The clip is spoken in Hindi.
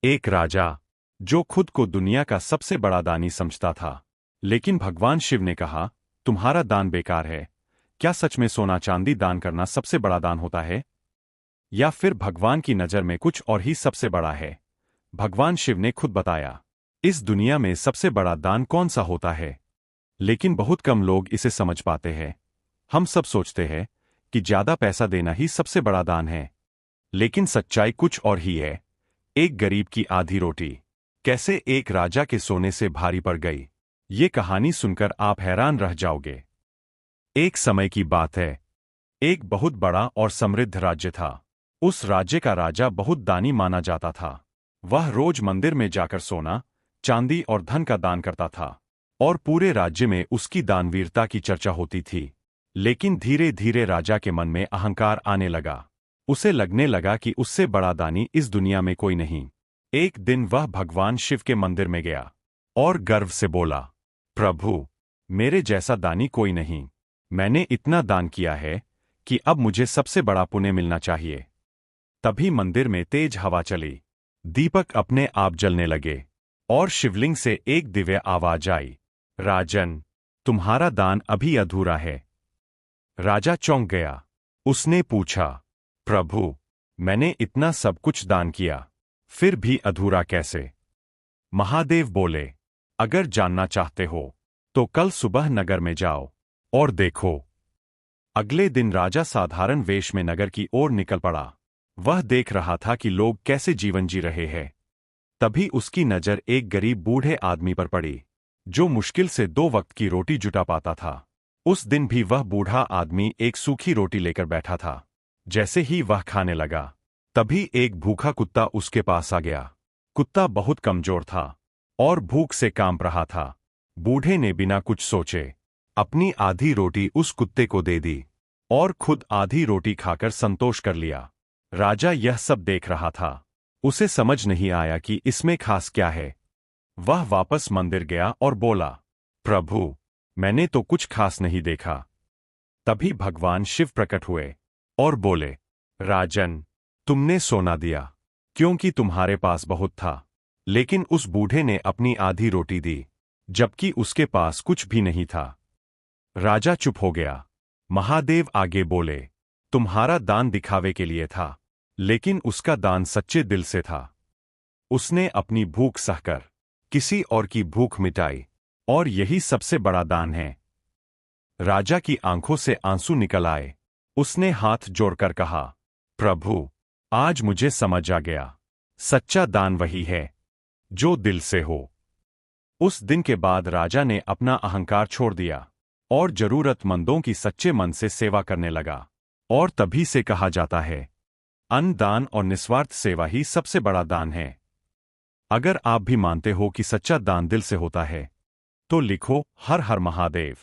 एक राजा जो खुद को दुनिया का सबसे बड़ा दानी समझता था। लेकिन भगवान शिव ने कहा, तुम्हारा दान बेकार है। क्या सच में सोना चांदी दान करना सबसे बड़ा दान होता है, या फिर भगवान की नज़र में कुछ और ही सबसे बड़ा है? भगवान शिव ने खुद बताया, इस दुनिया में सबसे बड़ा दान कौन सा होता है। लेकिन बहुत कम लोग इसे समझ पाते हैं। हम सब सोचते हैं कि ज्यादा पैसा देना ही सबसे बड़ा दान है, लेकिन सच्चाई कुछ और ही है। एक गरीब की आधी रोटी कैसे एक राजा के सोने से भारी पड़ गई, ये कहानी सुनकर आप हैरान रह जाओगे। एक समय की बात है। एक बहुत बड़ा और समृद्ध राज्य था। उस राज्य का राजा बहुत दानी माना जाता था। वह रोज मंदिर में जाकर सोना, चांदी और धन का दान करता था, और पूरे राज्य में उसकी दानवीरता की चर्चा होती थी। लेकिन धीरे धीरे राजा के मन में अहंकार आने लगा। उसे लगने लगा कि उससे बड़ा दानी इस दुनिया में कोई नहीं। एक दिन वह भगवान शिव के मंदिर में गया और गर्व से बोला, प्रभु, मेरे जैसा दानी कोई नहीं। मैंने इतना दान किया है कि अब मुझे सबसे बड़ा पुण्य मिलना चाहिए। तभी मंदिर में तेज हवा चली, दीपक अपने आप जलने लगे, और शिवलिंग से एक दिव्य आवाज आई, राजन, तुम्हारा दान अभी अधूरा है। राजा चौंक गया। उसने पूछा, प्रभु, मैंने इतना सब कुछ दान किया, फिर भी अधूरा कैसे? महादेव बोले, अगर जानना चाहते हो तो कल सुबह नगर में जाओ और देखो। अगले दिन राजा साधारण वेश में नगर की ओर निकल पड़ा। वह देख रहा था कि लोग कैसे जीवन जी रहे हैं। तभी उसकी नजर एक गरीब बूढ़े आदमी पर पड़ी, जो मुश्किल से 2 वक्त की रोटी जुटा पाता था। उस दिन भी वह बूढ़ा आदमी एक सूखी रोटी लेकर बैठा था। जैसे ही वह खाने लगा, तभी एक भूखा कुत्ता उसके पास आ गया। कुत्ता बहुत कमजोर था और भूख से कांप रहा था। बूढ़े ने बिना कुछ सोचे अपनी आधी रोटी उस कुत्ते को दे दी और खुद आधी रोटी खाकर संतोष कर लिया। राजा यह सब देख रहा था। उसे समझ नहीं आया कि इसमें खास क्या है। वह वापस मंदिर गया और बोला, प्रभु, मैंने तो कुछ खास नहीं देखा। तभी भगवान शिव प्रकट हुए और बोले, राजन, तुमने सोना दिया क्योंकि तुम्हारे पास बहुत था, लेकिन उस बूढ़े ने अपनी आधी रोटी दी, जबकि उसके पास कुछ भी नहीं था। राजा चुप हो गया। महादेव आगे बोले, तुम्हारा दान दिखावे के लिए था, लेकिन उसका दान सच्चे दिल से था। उसने अपनी भूख सहकर किसी और की भूख मिटाई, और यही सबसे बड़ा दान है। राजा की आंखों से आंसू निकल आए। उसने हाथ जोड़कर कहा, प्रभु, आज मुझे समझ आ गया, सच्चा दान वही है जो दिल से हो। उस दिन के बाद राजा ने अपना अहंकार छोड़ दिया और जरूरतमंदों की सच्चे मन से सेवा करने लगा। और तभी से कहा जाता है, अन्न दान और निस्वार्थ सेवा ही सबसे बड़ा दान है। अगर आप भी मानते हो कि सच्चा दान दिल से होता है, तो लिखो, हर हर महादेव।